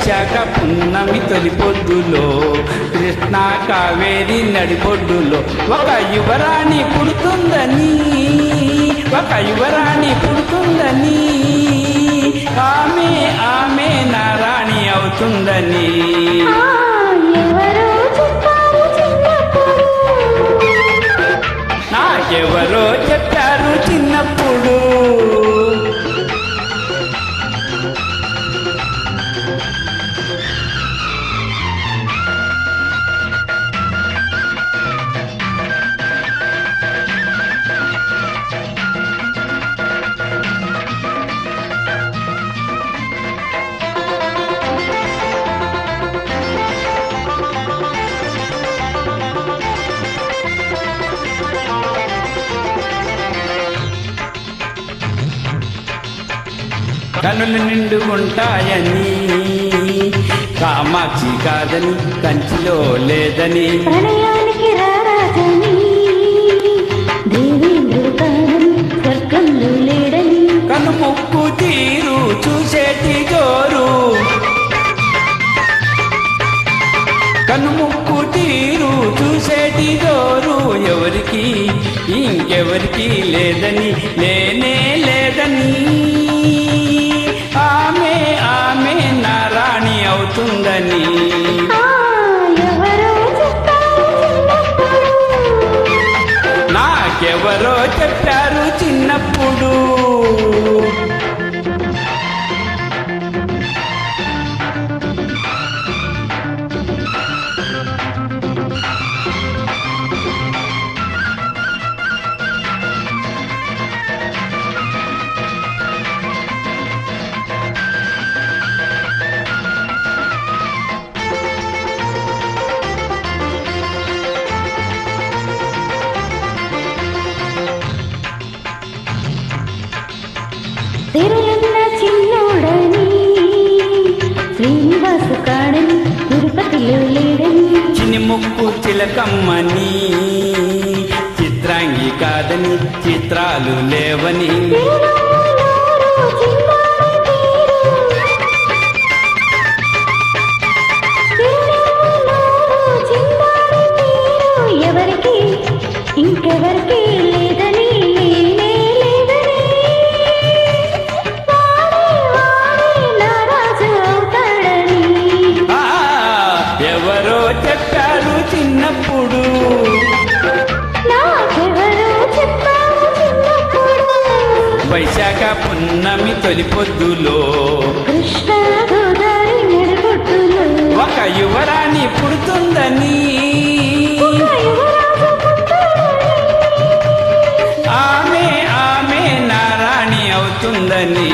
వైశాఖ పున్నమి తొలి పొద్దులో కృష్ణా కావేరి నడిపొడ్డులో ఒక యువరాణి పుడుతుందని ఆమె ఆమె నా రాణి అవుతుందని నాకెవరో చెప్పారు చిన్నప్పుడు. కనులు నిండుకుంటాయని కామాక్షి కాదని కంచిలో లేదని ప్రణయానికి రారాజని దేవేంద్రుడు కాదని స్వర్గంలో లేడని కనుముక్కు తీరు చూసేటి జోరు కనుముక్కు తీరు చూసేటి జోరు ఎవరికి ఇంకెవరికి లేదని లేనే లేదని ఆమె ఆమె నా రాణి అవుతుందని నాకెవరో చెప్పారు చిన్నప్పుడు. తిరులన్న చిన్నోడని శ్రీనివాసు కాడని తిరుపతిలో లేడని చిన్ని ముక్కు చిలకమ్మని చిత్రాంగి కాదని చిత్రాలు లేవని ఎవరికి ఇంకెవరికి లేదని ఎవరో చెప్పారు చిన్నప్పుడు. వైశాఖ పున్నమి తొలి పొద్దులో కృష్ణా గోదావరి నడిపొడ్డులో ఒక యువరాణి పుడుతుందని ఆమె ఆమె నా రాణి అవుతుందని